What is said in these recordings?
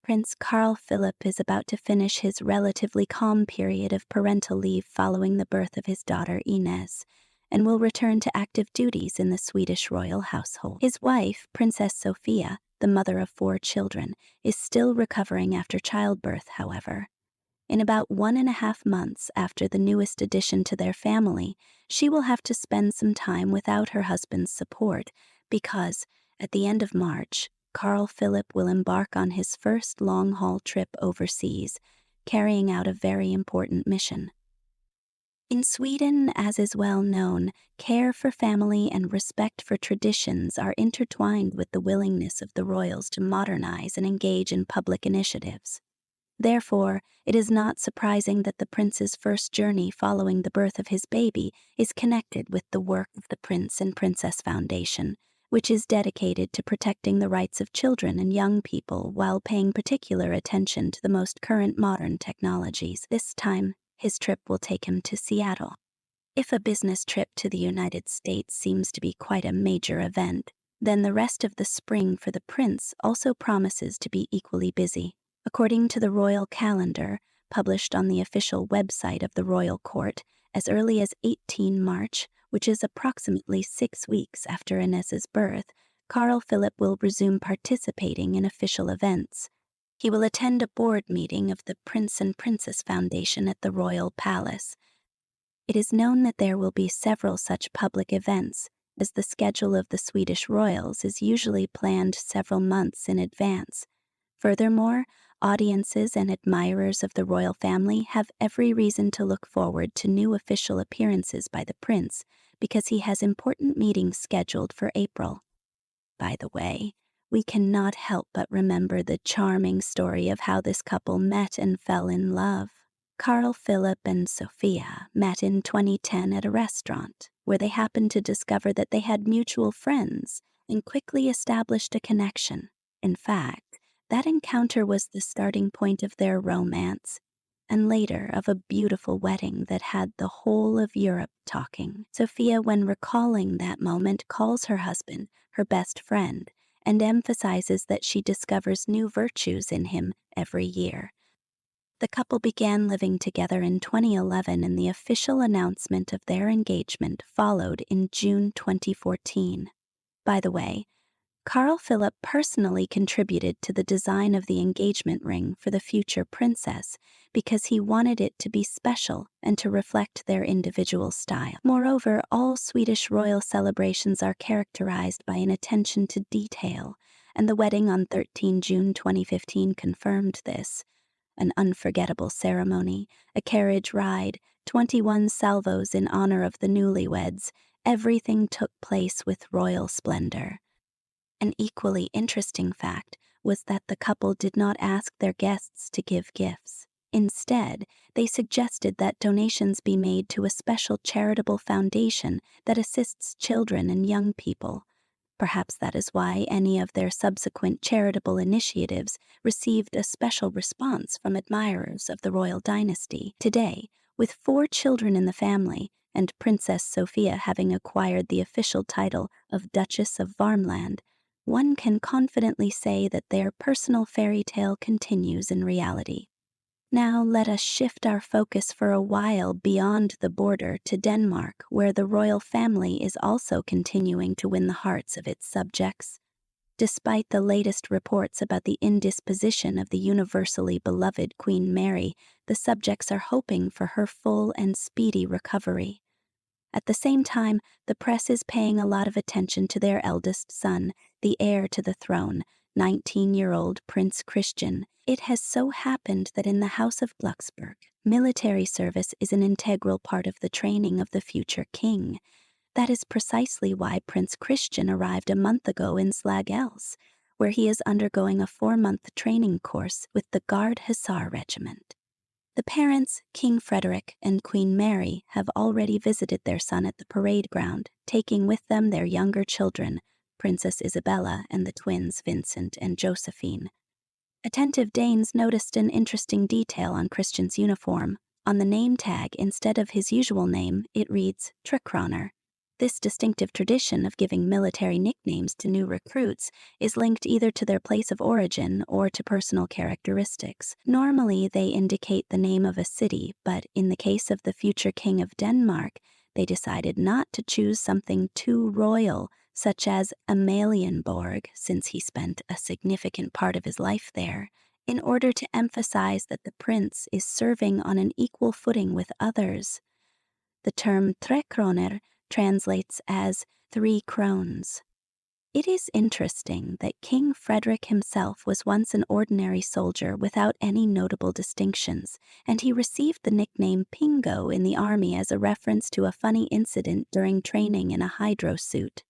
Prince Carl Philip is about to finish his relatively calm period of parental leave following the birth of his daughter Ines, and will return to active duties in the Swedish royal household. His wife, Princess Sofia, the mother of 4 children, is still recovering after childbirth, however. In about 1.5 months after the newest addition to their family, she will have to spend some time without her husband's support because, at the end of March, Carl Philip will embark on his first long-haul trip overseas, carrying out a very important mission. In Sweden, as is well known, care for family and respect for traditions are intertwined with the willingness of the royals to modernize and engage in public initiatives. Therefore, it is not surprising that the prince's first journey following the birth of his baby is connected with the work of the Prince and Princess Foundation, which is dedicated to protecting the rights of children and young people while paying particular attention to the most current modern technologies. This time, his trip will take him to Seattle. If a business trip to the United States seems to be quite a major event, then the rest of the spring for the prince also promises to be equally busy. According to the royal calendar, published on the official website of the royal court, as early as 18 March, which is approximately 6 weeks after Ines's birth, Carl Philip will resume participating in official events. He will attend a board meeting of the Prince and Princess Foundation at the Royal Palace. It is known that there will be several such public events, as the schedule of the Swedish royals is usually planned several months in advance. Furthermore, audiences and admirers of the royal family have every reason to look forward to new official appearances by the prince because he has important meetings scheduled for April. By the way, we cannot help but remember the charming story of how this couple met and fell in love. Carl Philip and Sofia met in 2010 at a restaurant, where they happened to discover that they had mutual friends and quickly established a connection. In fact, that encounter was the starting point of their romance, and later of a beautiful wedding that had the whole of Europe talking. Sofia, when recalling that moment, calls her husband her best friend and emphasizes that she discovers new virtues in him every year. The couple began living together in 2011, and the official announcement of their engagement followed in June 2014. By the way, Carl Philip personally contributed to the design of the engagement ring for the future princess because he wanted it to be special and to reflect their individual style. Moreover, all Swedish royal celebrations are characterized by an attention to detail, and the wedding on 13 June 2015 confirmed this. An unforgettable ceremony, a carriage ride, 21 salvos in honor of the newlyweds, everything took place with royal splendor. An equally interesting fact was that the couple did not ask their guests to give gifts. Instead, they suggested that donations be made to a special charitable foundation that assists children and young people. Perhaps that is why any of their subsequent charitable initiatives received a special response from admirers of the royal dynasty. Today, with 4 children in the family, and Princess Sofia having acquired the official title of Duchess of Varmland, one can confidently say that their personal fairy tale continues in reality. Now let us shift our focus for a while beyond the border to Denmark, where the royal family is also continuing to win the hearts of its subjects. Despite the latest reports about the indisposition of the universally beloved Queen Mary, the subjects are hoping for her full and speedy recovery. At the same time, the press is paying a lot of attention to their eldest son, the heir to the throne, 19-year-old Prince Christian. It has so happened that in the House of Glucksburg, military service is an integral part of the training of the future king. That is precisely why Prince Christian arrived a month ago in Slagelse, where he is undergoing a 4-month training course with the Guard Hussar Regiment. The parents, King Frederick and Queen Mary, have already visited their son at the parade ground, taking with them their younger children, Princess Isabella and the twins Vincent and Josephine. Attentive Danes noticed an interesting detail on Christian's uniform. On the name tag, instead of his usual name, it reads Trekroner. This distinctive tradition of giving military nicknames to new recruits is linked either to their place of origin or to personal characteristics. Normally, they indicate the name of a city, but in the case of the future king of Denmark, they decided not to choose something too royal, such as Amalienborg, since he spent a significant part of his life there, in order to emphasize that the prince is serving on an equal footing with others. The term tre kroner translates as 3 krones. It is interesting that King Frederick himself was once an ordinary soldier without any notable distinctions, and he received the nickname Pingo in the army as a reference to a funny incident during training in a hydro suit.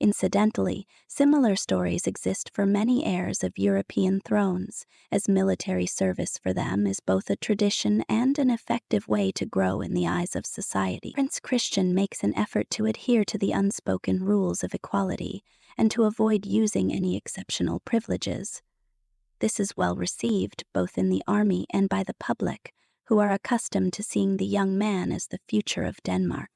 Incidentally, similar stories exist for many heirs of European thrones, as military service for them is both a tradition and an effective way to grow in the eyes of society. Prince Christian makes an effort to adhere to the unspoken rules of equality and to avoid using any exceptional privileges. This is well received both in the army and by the public, who are accustomed to seeing the young man as the future of Denmark.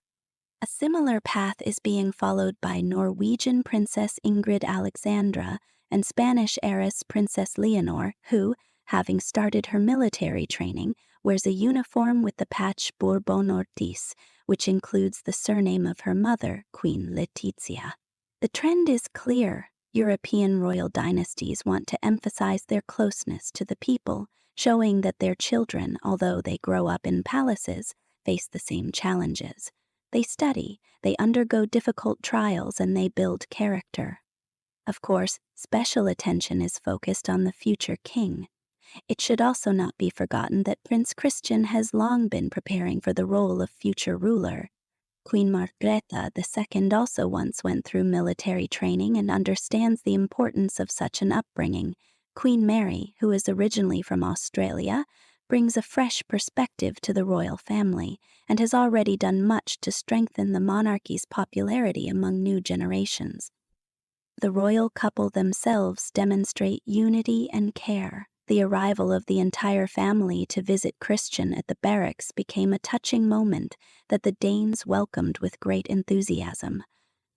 A similar path is being followed by Norwegian Princess Ingrid Alexandra and Spanish heiress Princess Leonor, who, having started her military training, wears a uniform with the patch Bourbon Ortiz, which includes the surname of her mother, Queen Letizia. The trend is clear. European royal dynasties want to emphasize their closeness to the people, showing that their children, although they grow up in palaces, face the same challenges. They study, they undergo difficult trials, and they build character. Of course, special attention is focused on the future king. It should also not be forgotten that Prince Christian has long been preparing for the role of future ruler. Queen Margrethe II also once went through military training and understands the importance of such an upbringing. Queen Mary, who is originally from Australia, brings a fresh perspective to the royal family and has already done much to strengthen the monarchy's popularity among new generations. The royal couple themselves demonstrate unity and care. The arrival of the entire family to visit Christian at the barracks became a touching moment that the Danes welcomed with great enthusiasm.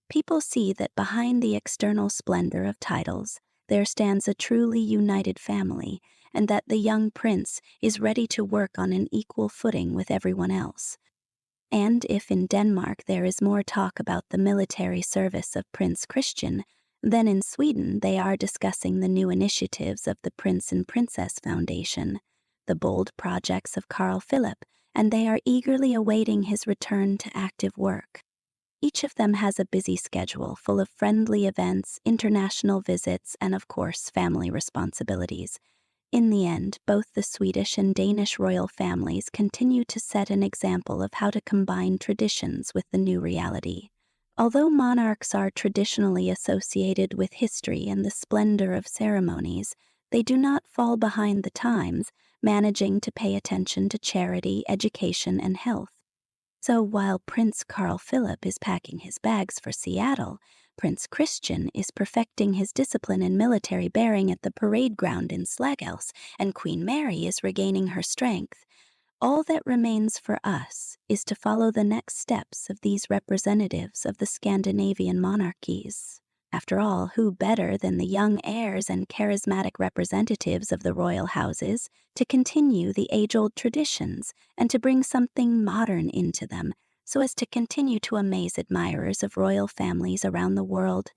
People see that behind the external splendor of titles, there stands a truly united family, and that the young prince is ready to work on an equal footing with everyone else. And if in Denmark there is more talk about the military service of Prince Christian, then in Sweden they are discussing the new initiatives of the Prince and Princess Foundation, the bold projects of Carl Philip, and they are eagerly awaiting his return to active work. Each of them has a busy schedule full of friendly events, international visits, and of course, family responsibilities. In the end, both the Swedish and Danish royal families continue to set an example of how to combine traditions with the new reality. Although monarchs are traditionally associated with history and the splendor of ceremonies, they do not fall behind the times, managing to pay attention to charity, education, and health. So while Prince Carl Philip is packing his bags for Seattle, Prince Christian is perfecting his discipline and military bearing at the parade ground in Slagelse, and Queen Mary is regaining her strength. All that remains for us is to follow the next steps of these representatives of the Scandinavian monarchies. After all, who better than the young heirs and charismatic representatives of the royal houses to continue the age-old traditions and to bring something modern into them so as to continue to amaze admirers of royal families around the world?